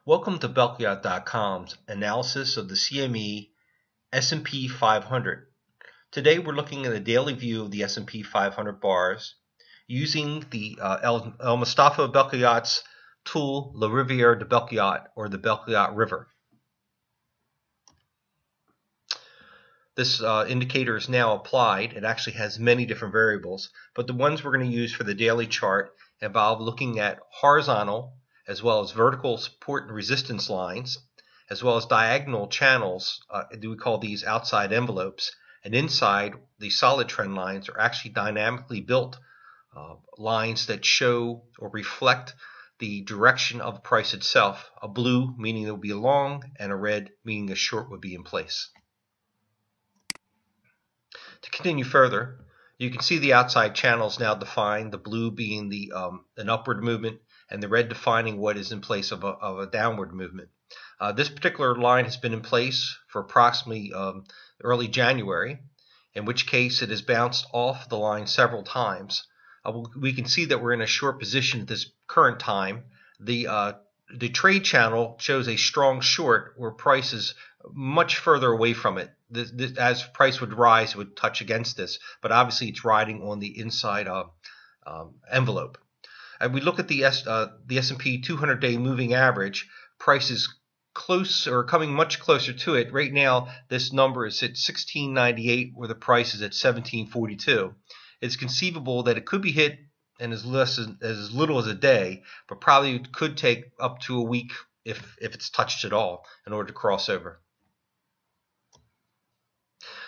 Welcome to Belkhayate.com's analysis of the CME S&P 500. Today we're looking at a daily view of the S&P 500 bars using the El Mustafa Belkhayate's tool, La Rivière de Belkhayate, or the Belkhayate River. This indicator is now applied. It actually has many different variables, but the ones we're going to use for the daily chart involve looking at horizontal as well as vertical support and resistance lines, as well as diagonal channels. We call these outside envelopes, and inside the solid trend lines are actually dynamically built lines that show or reflect the direction of the price itself. A blue meaning it will be a long, and a red meaning a short would be in place. To continue further, you can see the outside channels now defined, the blue being an upward movement and the red defining what is in place of a downward movement. This particular line has been in place for approximately early January, in which case it has bounced off the line several times. We can see that we're in a short position at this current time. The trade channel shows a strong short where price is much further away from it. As price would rise, it would touch against this, but obviously it's riding on the inside envelope. And we look at the S&P 200-day moving average. Price is close or coming much closer to it. Right now, this number is at 1698, where the price is at 1742. It's conceivable that it could be hit in as little as a day, but probably could take up to a week if it's touched at all in order to cross over.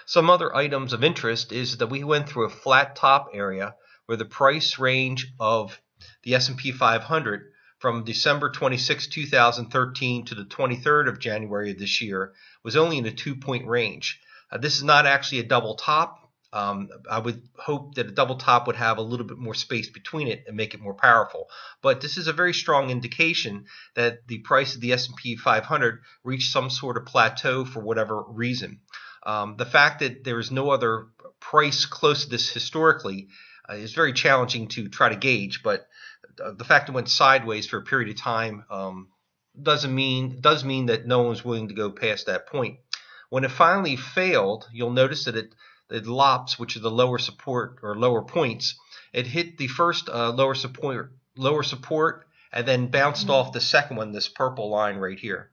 Some other items of interest is that we went through a flat top area where the price range of the S&P 500 from December 26, 2013 to the 23rd of January of this year was only in a 2-point range. This is not actually a double top. I would hope that a double top would have a little bit more space between it and make it more powerful. But this is a very strong indication that the price of the S&P 500 reached some sort of plateau for whatever reason. The fact that there is no other price close to this historically is very challenging to try to gauge, but the fact it went sideways for a period of time does mean that no one was willing to go past that point. When it finally failed, you'll notice that the lops, which are the lower support or lower points, it hit the first lower support and then bounced off the second one, this purple line right here.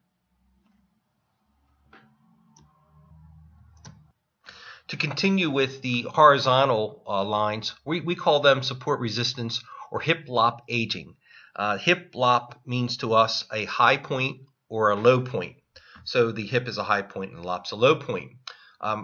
To continue with the horizontal lines, we call them support resistance or hip lop aging. Hip lop means to us a high point or a low point. So the hip is a high point and the lop's a low point.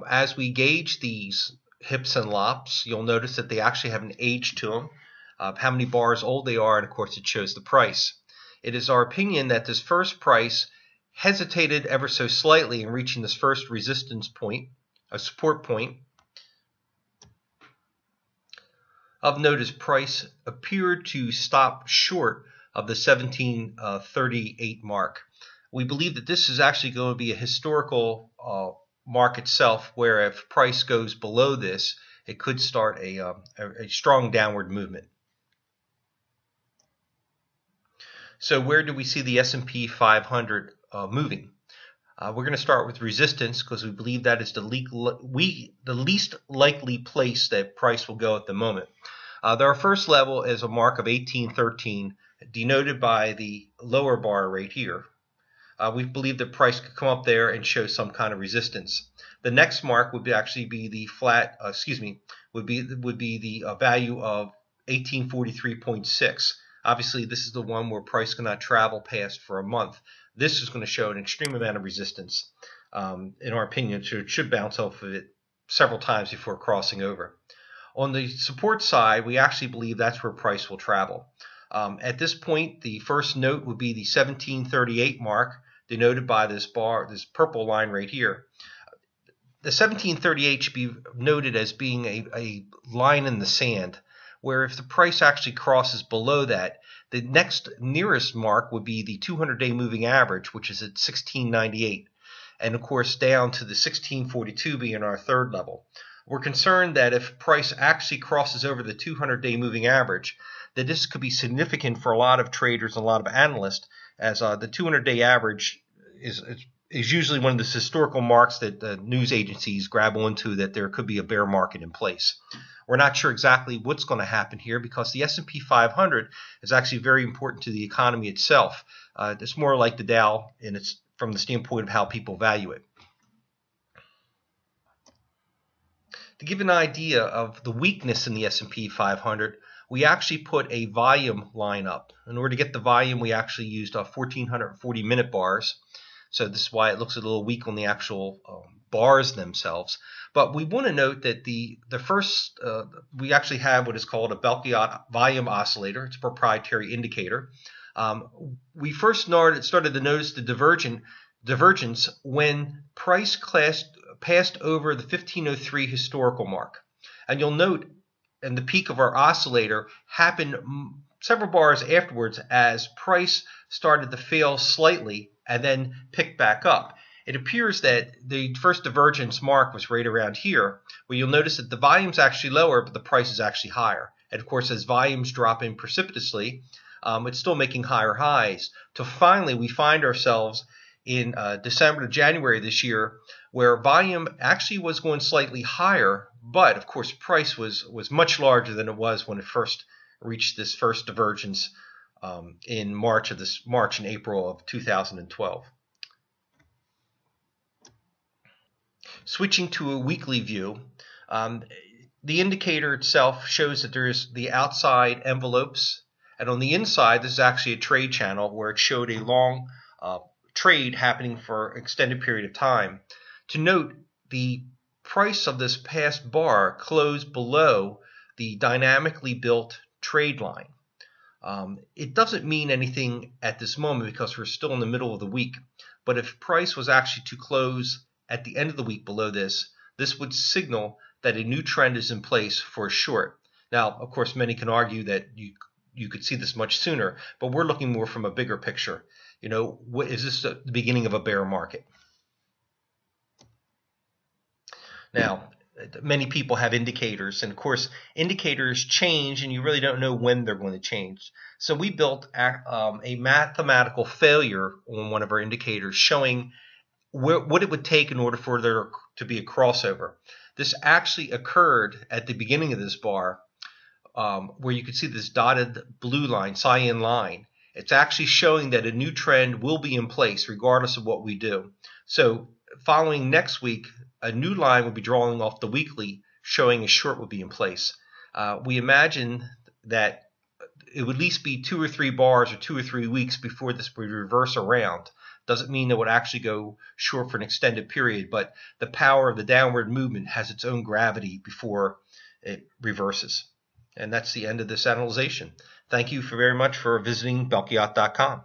As we gauge these hips and lops, you'll notice that they actually have an age to them, how many bars old they are, and of course it shows the price. It is our opinion that this first price hesitated ever so slightly in reaching this first resistance point, a support point. Of note is price appeared to stop short of the 1738 mark. We believe that this is actually going to be a historical mark itself, where if price goes below this, it could start a strong downward movement. So where do we see the S&P 500 moving? We're going to start with resistance because we believe that is the least likely place that price will go at the moment. Our first level is a mark of 1813, denoted by the lower bar right here. We believe that price could come up there and show some kind of resistance. The next mark would actually be the would be the value of 1843.6. Obviously, this is the one where price cannot travel past for a month. This is going to show an extreme amount of resistance, in our opinion, so it should bounce off of it several times before crossing over. On the support side, we actually believe that's where price will travel. At this point, the first note would be the 1738 mark, denoted by this bar, this purple line right here. The 1738 should be noted as being a line in the sand, where if the price actually crosses below that, the next nearest mark would be the 200-day moving average, which is at 1698, and of course down to the 1642 being our third level. We're concerned that if price actually crosses over the 200-day moving average, that this could be significant for a lot of traders and a lot of analysts as the 200-day average is usually one of the historical marks that the news agencies grab onto that there could be a bear market in place. We're not sure exactly what's going to happen here because the S&P 500 is actually very important to the economy itself. It's more like the Dow, and it's from the standpoint of how people value it. To give an idea of the weakness in the S&P 500, we actually put a volume line up. In order to get the volume, we actually used 1,440 minute bars. So this is why it looks a little weak on the actual bars themselves. But we want to note that the first, we actually have what is called a Belkhayate volume oscillator. It's a proprietary indicator. We first started to notice the divergence when price passed over the 1503 historical mark. And you'll note, and the peak of our oscillator happened several bars afterwards as price started to fail slightly and then picked back up. It appears that the first divergence mark was right around here, where you'll notice that the volume's actually lower, but the price is actually higher. And of course, as volumes drop in precipitously, it's still making higher highs. Till finally, we find ourselves in December to January this year, where volume actually was going slightly higher, but of course, price was much larger than it was when it first reached this first divergence in March and April of 2012. Switching to a weekly view, the indicator itself shows that there's the outside envelopes, and on the inside, this is actually a trade channel where it showed a long trade happening for an extended period of time. To note, the price of this past bar closed below the dynamically built trade line. It doesn't mean anything at this moment because we're still in the middle of the week, but if price was actually to close at the end of the week below this, this would signal that a new trend is in place for a short. Now, of course, many can argue that you could see this much sooner, but we're looking more from a bigger picture. You know, is this the beginning of a bear market? Now, many people have indicators, and of course, indicators change, and you really don't know when they're going to change. So we built a mathematical failure on one of our indicators showing what it would take in order for there to be a crossover. This actually occurred at the beginning of this bar, where you could see this dotted blue line, cyan line. It's actually showing that a new trend will be in place regardless of what we do. So following next week, a new line will be drawing off the weekly, showing a short will be in place. We imagine that it would at least be 2 or 3 bars or 2 or 3 weeks before this would reverse around. Doesn't mean it would actually go short for an extended period, but the power of the downward movement has its own gravity before it reverses. And that's the end of this analysis. Thank you very much for visiting Belkhayate.com.